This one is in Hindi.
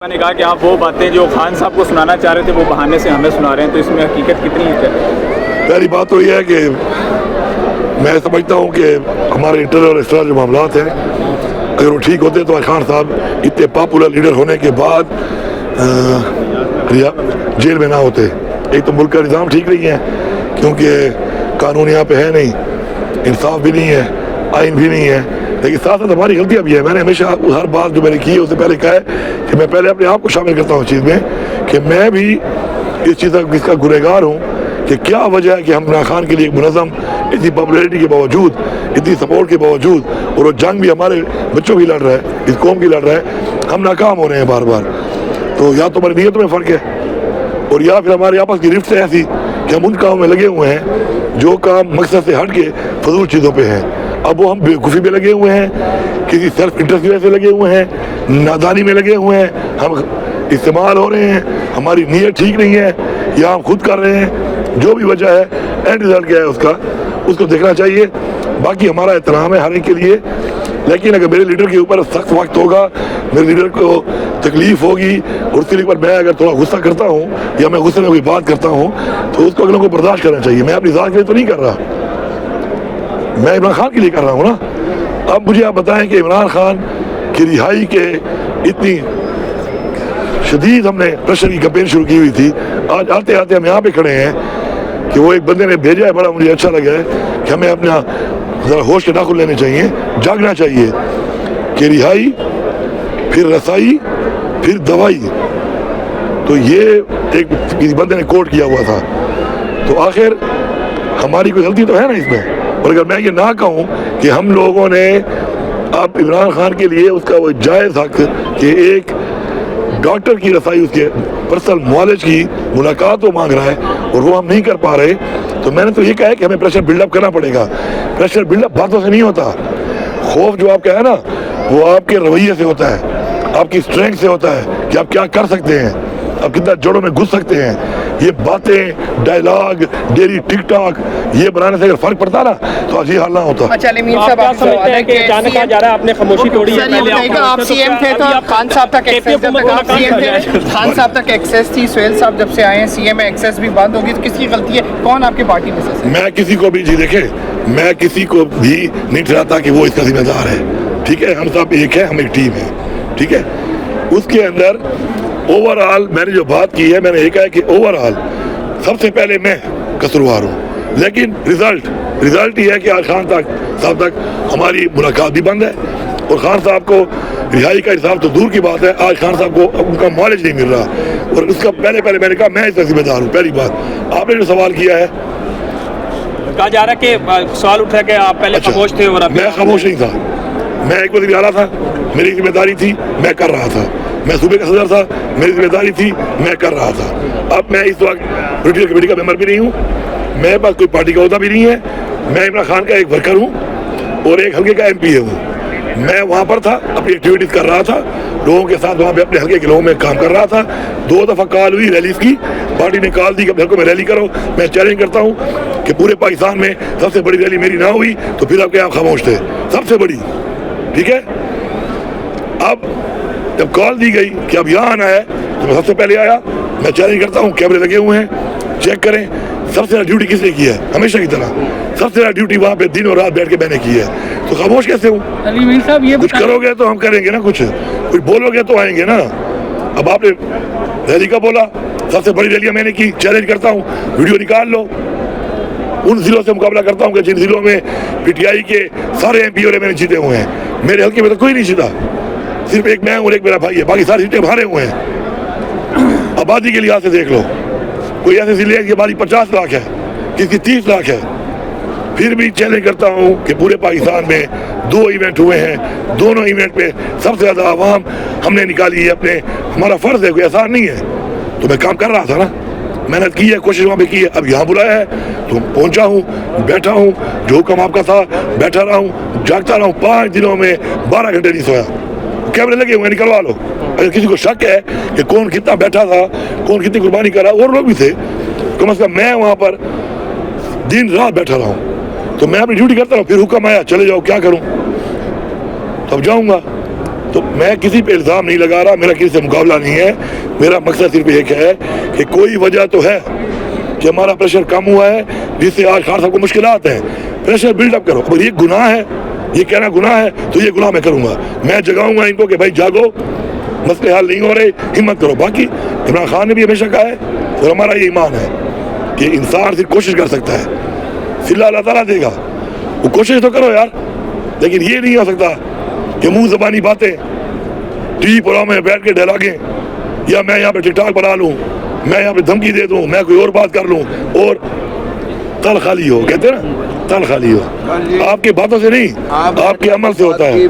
मैंने कहा कि आप वो बातें जो खान साहब को सुनाना चाह रहे थे वो बहाने से हमें सुना रहे हैं, तो इसमें हकीकत कितनी है? पहली बात तो यह है कि मैं समझता हूँ कि हमारे इंटरनल और एक्सटर्नल जो मामला हैं अगर वो ठीक होते तो खान साहब इतने पॉपुलर लीडर होने के बाद जेल में ना होते। एक तो मुल्क का निज़ाम ठीक नहीं है क्योंकि कानून यहाँ पे है नहीं, इंसाफ भी नहीं है, आइन भी नहीं है, लेकिन साथ साथ हमारी गलतियाँ भी है। मैंने हमेशा हर बात जो मैंने की है उससे पहले कहा है कि मैं पहले अपने आप को शामिल करता हूँ इस चीज़ में कि मैं भी इस चीज़ का इसका गुनहगार हूँ कि क्या वजह है कि हम इमरान खान के लिए एक मुनज़्ज़म इतनी पॉपुलैरिटी के बावजूद, इतनी सपोर्ट के बावजूद, और वो जंग भी हमारे बच्चों की लड़ रहा है, इस कौम की लड़ रहा है, हम नाकाम हो रहे हैं बार बार। तो या तो हमारी नीयतों में फ़र्क है और या फिर हमारे आपस की रिफ्ट है ऐसी कि हम उन कामों में लगे हुए हैं जो काम मकसद से हट के फजूल चीज़ों पे हैं। अब वो हम बेवकूफ़ी में लगे हुए हैं, किसी सेल्फ इंटरेस्ट की वजह से लगे हुए हैं, नादानी में लगे हुए हैं, हम इस्तेमाल हो रहे हैं, हमारी नीयत ठीक नहीं है या हम खुद कर रहे हैं। जो भी वजह है, एंड रिजल्ट क्या है उसको देखना चाहिए। बाकी हमारा एहतराम है हर एक के लिए, लेकिन अगर मेरे लीडर के ऊपर सख्त वक्त होगा, मेरे लीडर को तकलीफ होगी और उसके लिए मैं अगर थोड़ा गुस्सा करता हूँ या मैं गुस्से में कोई बात करता हूँ तो उसको अगलों को बर्दाश्त करना चाहिए। मैं अपनी ज़ात के लिए तो नहीं कर रहा, मैं इमरान खान के लिए कर रहा हूँ ना। अब मुझे आप बताएं कि इमरान खान की रिहाई के इतनी शदीद हमने प्रेशर की कैंपेन शुरू की हुई थी, आज आते आते हम यहाँ पे खड़े हैं कि वो एक बंदे ने भेजा है, बड़ा मुझे अच्छा लगा है कि हमें अपना ज़रा होश के नाखुन लेने चाहिए, जागना चाहिए कि रिहाई फिर रसाई फिर दवाई। तो ये एक किसी बंदे ने कोट किया हुआ था, तो आखिर हमारी कोई गलती तो है ना इसमें। और अगर मैं ये ना कहूँ कि हम लोगों ने अब इमरान खान के लिए उसका वो जायज़ हक कि एक डॉक्टर की रसाई, उसके पर्सनल मुआलिज की मुलाकात वो मांग रहा है और वो हम नहीं कर पा रहे, तो मैंने तो ये कहा है कि हमें प्रेशर बिल्डअप करना पड़ेगा। प्रेशर बिल्डअप बातों से नहीं होता, खौफ जो आपका है ना वो आपके रवैये से होता है, आपकी स्ट्रेंथ से होता है कि आप क्या कर सकते हैं, आप कितना जड़ों में घुस सकते हैं। ये बातें, डायलॉग, डेली टिकटॉक ये बनाने से अगर फर्क पड़ता ना तो आज ये हाल ना होता। अच्छा मीर साहब, आप समझते हैं कि अचानक आ जा रहा है, आपने खामोशी तोड़ी है। पहले आप सीएम थे तो खान साहब तक एक्सेस, जब तक आप सीएम थे खान साहब तक एक्सेस थी, सोहेल साहब जब से आए हैं सीएम में एक्सेस भी बंद होगी, तो किसकी गलती है? कौन आपकी पार्टी में से? मैं किसी को भी जी देखे, मैं किसी को भी नहीं ठहराता कि वो इसका जिम्मेदार है, ठीक है। हम सब एक है, हम एक टीम है, ठीक है। उसके अंदर ओवरऑल मैंने जो बात की है, मैंने ये कहा है कि ओवरऑल सबसे पहले मैं कसूरवार हूँ, लेकिन रिजल्ट ये है कि आज खान साहब तक हमारी मुलाकात भी बंद है और खान साहब को रिहाई का हिसाब तो दूर की बात है, आज खान साहब को उनका मालिज नहीं मिल रहा। और उसका पहले मैंने कहा मैं इसका जिम्मेदार हूँ। पहली बात आपने जो सवाल किया है, कहा जा रहा है कि सवाल उठा कि आप पहले खामोश थे और मैं खामोश नहीं था, मैं एक वज़ीर आला था, मेरी जिम्मेदारी थी, मैं कर रहा था। मैं सूबे का सदर था, मेरी जिम्मेदारी थी, मैं कर रहा था। अब मैं इस वक्त पोलिटिकल कमेटी का मेंबर भी नहीं हूँ, मेरे पास कोई पार्टी का ओहदा भी नहीं है, मैं इमरान खान का एक वर्कर हूँ और एक हल्के का MP हूँ। मैं वहाँ पर था, अपनी एक्टिविटीज़ कर रहा था, लोगों के साथ वहाँ पे अपने हल्के के लोगों में काम कर रहा था। 2 दफ़ा कॉल हुई रैलीज की, पार्टी ने कॉल दी कि हल्कों में रैली करो। मैं चैलेंज करता हूँ कि पूरे पाकिस्तान में सबसे बड़ी रैली मेरी ना हुई तो फिर आपके यहाँ खामोश थे, सबसे बड़ी, ठीक है। अब जब कॉल दी गई कि अब यहाँ आना है तो मैं सबसे पहले आया। मैं चैलेंज करता हूँ, कैमरे लगे हुए हैं, चेक करें, सबसे ज़्यादा ड्यूटी किसने की है? हमेशा की तरह सबसे ज़्यादा ड्यूटी वहाँ पे दिन और रात बैठ के मैंने की है, तो खामोश कैसे हूँ? अली मीर साहब, ये कुछ करोगे तो हम करेंगे ना, कुछ बोलोगे तो आएंगे ना। अब आपने रैली का बोला, सबसे बड़ी रैलियाँ मैंने की, चैलेंज करता हूँ, वीडियो निकाल लो। उन जिलों से मुकाबला करता हूँ कि जिन जिलों में PTI के सारे MP और मैंने जीते हुए हैं। मेरे हल्के में तो कोई नहीं जीता, सिर्फ एक मैं और एक मेरा भाई है, बाकी सारी सीटें हारे हुए हैं। आबादी के लिहाज से देख लो, कोई ऐसे जिले हैं कि हमारी 50 लाख है, किसकी 30 लाख है। फिर भी चैलेंज करता हूँ कि पूरे पाकिस्तान में 2 इवेंट हुए हैं, दोनों इवेंट पे सबसे ज़्यादा आवाम हमने निकाली है। अपने हमारा फ़र्ज़ है, कोई आसान नहीं है, तो मैं काम कर रहा था ना, मेहनत की है, कोशिश वहाँ पे की है। अब यहाँ बुलाया है तो पहुँचा हूँ, बैठा हूँ, जो हुक्म आपका था बैठा रहा हूँ, जागता रहा हूँ। 5 दिनों में 12 घंटे नहीं सोया, कैमरे लगे हुए, निकलवा लो। अगर किसी को शक है कि कौन कितना बैठा था, कौन कितनी कुर्बानी कर रहा, और लोग भी थे, कम से कम मैं वहाँ पर दिन रात बैठा रहा हूँ, तो मैं अपनी ड्यूटी करता हूँ। फिर हुक्म आया चले जाओ, क्या करूँ, तब जाऊँगा। तो मैं किसी पे इल्ज़ाम नहीं लगा रहा, मेरा किसी से मुकाबला नहीं है। मेरा मकसद सिर्फ एक है कि कोई वजह तो है कि हमारा प्रेशर कम हुआ है, जिससे आज खान साहब को मुश्किलात हैं। प्रेशर बिल्डअप करो। अगर ये गुनाह है, ये कहना गुनाह है, तो ये गुनाह मैं करूँगा। मैं जगाऊंगा इनको कि भाई जागो, मसले हल नहीं हो रहे, हिम्मत करो। बाकी इमरान खान ने भी हमेशा कहा है और हमारा ये ईमान है कि इंसान सिर्फ कोशिश कर सकता है, सिला अल्लाह ताला देगा। वो कोशिश तो करो यार, लेकिन ये नहीं हो सकता कि मुंह ज़बानी बातें टीवी प्रोग्राम में बैठ के डायलॉगें, या मैं यहाँ पे टिकटॉक बना लूँ, मैं यहाँ पे धमकी दे दूँ, मैं कोई और बात कर लूँ और तल खाली हो, कहते हैं ना, तल खाली हो। आपकी बातों से नहीं, आपके अमल से होता है।